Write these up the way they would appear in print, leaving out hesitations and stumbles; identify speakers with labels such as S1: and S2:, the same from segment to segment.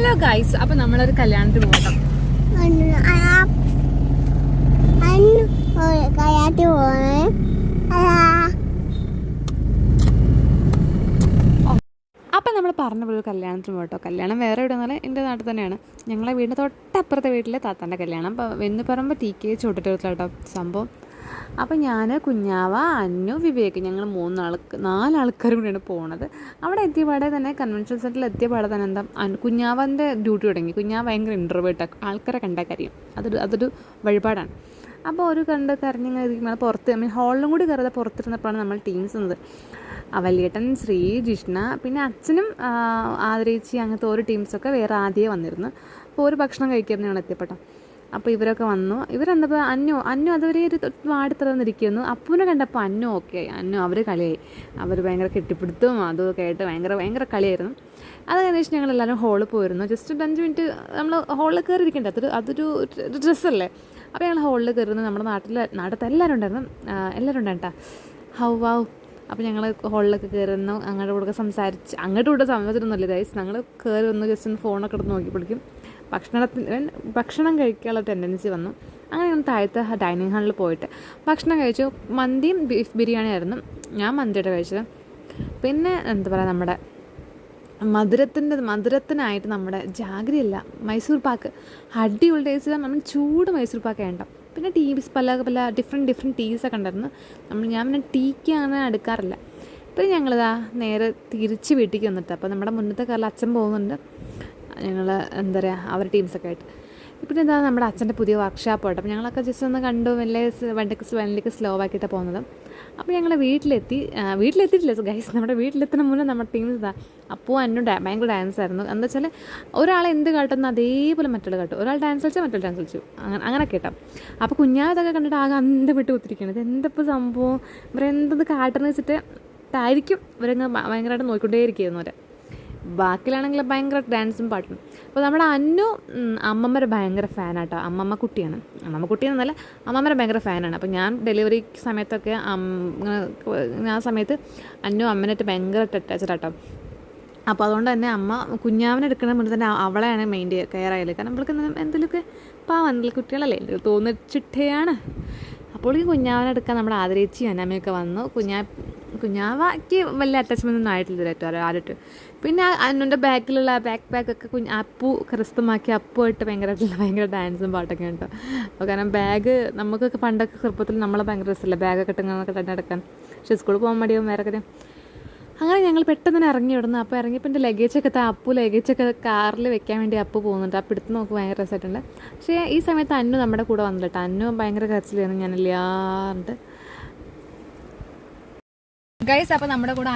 S1: Hello guys, അപ്പൊ നമ്മളൊരു കല്യാണത്തിന് പോകണം. അപ്പം നമ്മൾ പറഞ്ഞ പോലെ കല്യാണത്തിന് പോകട്ടോ. കല്യാണം വേറെ എവിടെ നിന്നാലും എൻ്റെ നാട്ടിൽ തന്നെയാണ്. ഞങ്ങളെ വീടിൻ്റെ തൊട്ടപ്പുറത്തെ വീട്ടിലെ താത്താൻ്റെ കല്യാണം. അപ്പോൾ വെന്നുപറമ്പ് TK ചോട്ടിട്ടോട്ടോ സംഭവം. അപ്പോൾ ഞാൻ, കുഞ്ഞാവ, അന്നു, വിവേക്, ഞങ്ങൾ 4 ആൾക്കാരും കൂടിയാണ് പോകുന്നത്. അവിടെ എത്തിയപാടെ തന്നെ കൺവെൻഷൻ സെൻറ്ററിൽ എത്തിയപാടെ തന്നെ എന്താ കുഞ്ഞാവൻ്റെ ഡ്യൂട്ടി തുടങ്ങി. കുഞ്ഞാവ ഭയങ്കര ഇൻട്രോവേർട്ടാണ്, ആൾക്കാരെ കണ്ടാൽ കരയും. അതൊരു വഴിപാടാണ്. അപ്പോൾ ഒരു കണ്ട് കരഞ്ഞിങ്ങനെ ഇരിക്കുമ്പോൾ പുറത്ത് ഹാളിലും കൂടി കയറാതെ പുറത്തിരുന്നപ്പോഴാണ് നമ്മൾ ടീംസ് എന്നത്. വലിയേട്ടൻ, ശ്രീ, ജിഷ്ണ, പിന്നെ അച്ഛനും ആദരേച്ചി, അങ്ങനത്തെ ഓരോ ടീംസൊക്കെ വേറെ ആദ്യമേ വന്നിരുന്നു. അപ്പോൾ ഒരു ഭക്ഷണം കഴിക്കാമെന്ന് ഞങ്ങൾ എത്തിയപ്പെട്ടോ. അപ്പോൾ ഇവരൊക്കെ വന്നു. ഇവരെന്തപ്പോൾ അന്നു അതുവരെ ഒരു വാടിത്തറന്നിരിക്കുന്നു. അപ്പൂനെ കണ്ടപ്പോൾ അന്നു ഓക്കെ ആയി. അവർ കളിയായി. അവർ ഭയങ്കര കെട്ടിപ്പിടുത്തവും അതുമൊക്കെ ആയിട്ട് ഭയങ്കര കളിയായിരുന്നു. അത് കഴിഞ്ഞ് ഞങ്ങളെല്ലാവരും ഹോളിൽ പോയിരുന്നു. ജസ്റ്റ് 5 മിനിറ്റ് നമ്മൾ ഹോളിൽ കയറി ഇരിക്കണ്ടേ, അതൊരു ഡ്രസ്സല്ലേ. അപ്പോൾ ഞങ്ങൾ ഹോളിൽ കയറുന്നു. നമ്മുടെ നാട്ടിലത്തെ എല്ലാവരും ഉണ്ടായിരുന്നു കേട്ടോ. ഹൗ. അപ്പോൾ ഞങ്ങൾ ഹോളിലൊക്കെ കയറുന്നു. അങ്ങോട്ട് സംസാരിച്ചിട്ടൊന്നുമില്ല ഗൈസ്. ഞങ്ങൾ കയറി വന്ന് ജസ്റ്റ് ഒന്ന് ഫോണൊക്കെ എടുത്ത് നോക്കി പിടിക്കും. ഭക്ഷണം കഴിക്കാനുള്ള ടെൻഡൻസി വന്നു. അങ്ങനെ ഞാൻ താഴത്തെ ഡൈനിങ് ഹാളിൽ പോയിട്ട് ഭക്ഷണം കഴിച്ചു. മന്തിയും ബീഫ് ബിരിയാണി ആയിരുന്നു. ഞാൻ മന്തിയുടെ കഴിച്ചത്. പിന്നെ എന്താ പറയുക, നമ്മുടെ മധുരത്തിനായിട്ട് നമ്മുടെ ജാഗ്രിയല്ല, മൈസൂർ പാക്ക്. അടിപൊളി ടേസ്റ്റ്. നമ്മൾ ചൂട് മൈസൂർ പാക്ക് വേണ്ട. പിന്നെ ടീസ് പല ഡിഫറെൻറ്റ് ടീസൊക്കെ ഉണ്ടായിരുന്നു. ഞാൻ പിന്നെ ടീക്ക് അങ്ങനെ എടുക്കാറില്ല. പിന്നെ ഞങ്ങളിതാ നേരെ തിരിച്ച് വീട്ടിലേക്ക് വന്നിട്ട്, അപ്പോൾ നമ്മുടെ മുന്നത്തെ കാലം അച്ഛൻ പോകുന്നുണ്ട്. ഞങ്ങൾ എന്താ പറയുക, അവരുടെ ടീംസൊക്കെ ആയിട്ട്. പിന്നെ എന്താ നമ്മുടെ അച്ഛൻ്റെ പുതിയ വർക്ക്ഷോപ്പ് ആയിട്ട്. അപ്പോൾ ഞങ്ങളൊക്കെ ജസ്റ്റ് ഒന്ന് കണ്ടു. വണ്ടിക്ക് സ്ലോ ആക്കിയിട്ടാണ് പോകുന്നത്. അപ്പോൾ ഞങ്ങൾ വീട്ടിലെത്തിയിട്ടില്ല ഗൈസ്. നമ്മുടെ വീട്ടിലെത്തുന്ന മുന്നേ നമ്മുടെ ടീംസ് ഇതാ അപ്പോൾ ഭയങ്കര ഡാൻസ് ആയിരുന്നു. എന്താ വെച്ചാൽ ഒരാളെ എന്ത് കാട്ടുന്നു അതേപോലെ മറ്റുള്ള കാട്ടും. ഒരാൾ ഡാൻസ് കളിച്ചാൽ മറ്റുള്ള ഡാൻസ് കളിച്ചു, അങ്ങനെ കേട്ടോ. അപ്പോൾ കുഞ്ഞാതൊക്കെ കണ്ടിട്ട് ആകെ അന്തം വിട്ട് കുത്തിരിക്കുകയാണ്. ഇത് എന്തപ്പോൾ സംഭവം, ഇവരെന്തത് കാട്ടെന്ന് വെച്ചിട്ടായിരിക്കും ഇവരങ്ങ് ഭയങ്കരമായിട്ട് നോക്കിക്കൊണ്ടേയിരിക്കുന്നു. ബാക്കിലാണെങ്കിൽ ഭയങ്കര ഡാൻസും പാട്ടും. അപ്പോൾ നമ്മുടെ അന്നു അമ്മമ്മരെ ഭയങ്കര ഫാനാട്ടോ. അമ്മമ്മ കുട്ടിയെന്നല്ല, അമ്മമ്മരെ ഭയങ്കര ഫാനാണ്. അപ്പോൾ ഞാൻ ഡെലിവറി സമയത്തൊക്കെ ആ സമയത്ത് അന്നു അമ്മനായിട്ട് ഭയങ്കര അറ്റാച്ച്ഡാട്ടോ. അപ്പോൾ അതുകൊണ്ട് തന്നെ അമ്മ കുഞ്ഞാവിനെ എടുക്കുന്ന മുന്നേ തന്നെ അവളെയാണ് മെയിൻ കെയർ ആയാലും. കാരണം നമ്മൾക്ക് എന്തെങ്കിലുമൊക്കെ പാവം കുട്ടികളല്ലേ, തോന്നിച്ചിട്ടേയാണ്. അപ്പോൾ ഈ കുഞ്ഞാവിനെ എടുക്കാൻ നമ്മുടെ ആദരേച്ചി അനാമയൊക്കെ വന്നു. കുഞ്ഞാവയ്ക്ക് വലിയ അറ്റാച്ച്മെൻ്റ് ഒന്നും ആയിട്ടില്ല കേട്ടോ ആദ്യമായിട്ട്. പിന്നെ അന്നുൻ്റെ ബാക്കിലുള്ള ബാക്കൊക്കെ അപ്പു കരസ്ഥമാക്കി അപ്പുമായിട്ട് ഭയങ്കര ഡാൻസും പാട്ടൊക്കെ കേട്ടോ. അപ്പോൾ കാരണം ബാഗ് നമുക്കൊക്കെ പണ്ടൊക്കെ ചെറുപ്പത്തിൽ നമ്മളെ ഭയങ്കര രസമല്ലേ ബാഗൊക്കെ ഇട്ടങ്ങനൊക്കെ തന്നെ എടുക്കാൻ. പക്ഷേ സ്കൂളിൽ പോകാൻ മടിയാവും വേറെ കാര്യം. അങ്ങനെ ഞങ്ങൾ പെട്ടെന്ന് തന്നെ ഇറങ്ങി വിടുന്നു. അപ്പോൾ ഇറങ്ങിയപ്പോൾ എൻ്റെ ലഗേജൊക്കെ ലഗേജൊക്കെ കാറിൽ വെക്കാൻ വേണ്ടി അപ്പു പോകുന്നുണ്ട്. അപ്പോൾ എടുത്ത് നോക്ക് ഭയങ്കര രസമായിട്ടുണ്ട്. പക്ഷേ ഈ സമയത്ത് അന്നു നമ്മുടെ കൂടെ വന്നില്ല കേട്ടോ. അന്നു ഭയങ്കര കരച്ചിലായിരുന്നു, ഞാനില്ലാണ്ട് ഗൈസ്. അപ്പോൾ നമ്മുടെ കൂടെ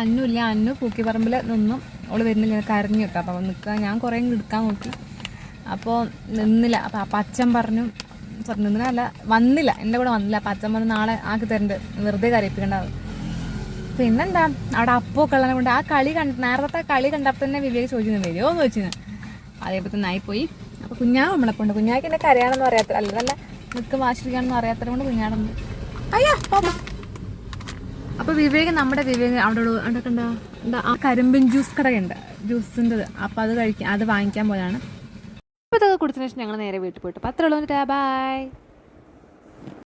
S1: അന്നു പൂക്കിപ്പറമ്പിൽ നിന്നും അവൾ വരുന്നില്ല, കരഞ്ഞു കേട്ടോ. അപ്പോൾ നിൽക്കുക ഞാൻ കുറേ എടുക്കാൻ നോക്കി, അപ്പോൾ നിന്നില്ല. അപ്പോൾ അച്ഛൻ പറഞ്ഞു വന്നില്ല, എൻ്റെ കൂടെ വന്നില്ല. അപ്പോൾ അച്ഛൻ പറഞ്ഞു നാളെ ആക്കി തരണ്ട്, വെറുതെ കരയിപ്പിക്കേണ്ടത്. പിന്നെന്താ അവിടെ അപ്പമൊക്കെ ഉള്ളതിനെ കൊണ്ട് നേരത്തെ കളി കണ്ടപ്പോൾ തന്നെ വിവേക് ചോദിച്ചു വരുമോ എന്ന് ചോദിച്ചിരുന്നു. അതേപോലെ തന്നെ ആയിപ്പോയി. അപ്പോൾ കുഞ്ഞാവ് നമ്മളെ കൊണ്ട്, കുഞ്ഞാക്ക് എന്നെ കരയാണെന്ന് അറിയാത്ത അല്ല നിൽക്ക് വാശിരിക്കാണെന്ന് അറിയാത്തത് കൊണ്ട് കുഞ്ഞാടുണ്ട്. അയ്യോ അപ്പോൾ നമ്മുടെ വിവേക് അവിടെ കണ്ടോ ആ കരിമ്പിൻ ജ്യൂസ് കടയുണ്ട്, ജ്യൂസിൻ്റെത്. അപ്പോൾ അത് വാങ്ങിക്കാൻ പോയതാണ്. അപ്പോൾ ഇതൊക്കെ കുടിച്ചതിന് ശേഷം ഞങ്ങൾ നേരെ വീട്ടിൽ പോയിട്ട് 10 ബൈ.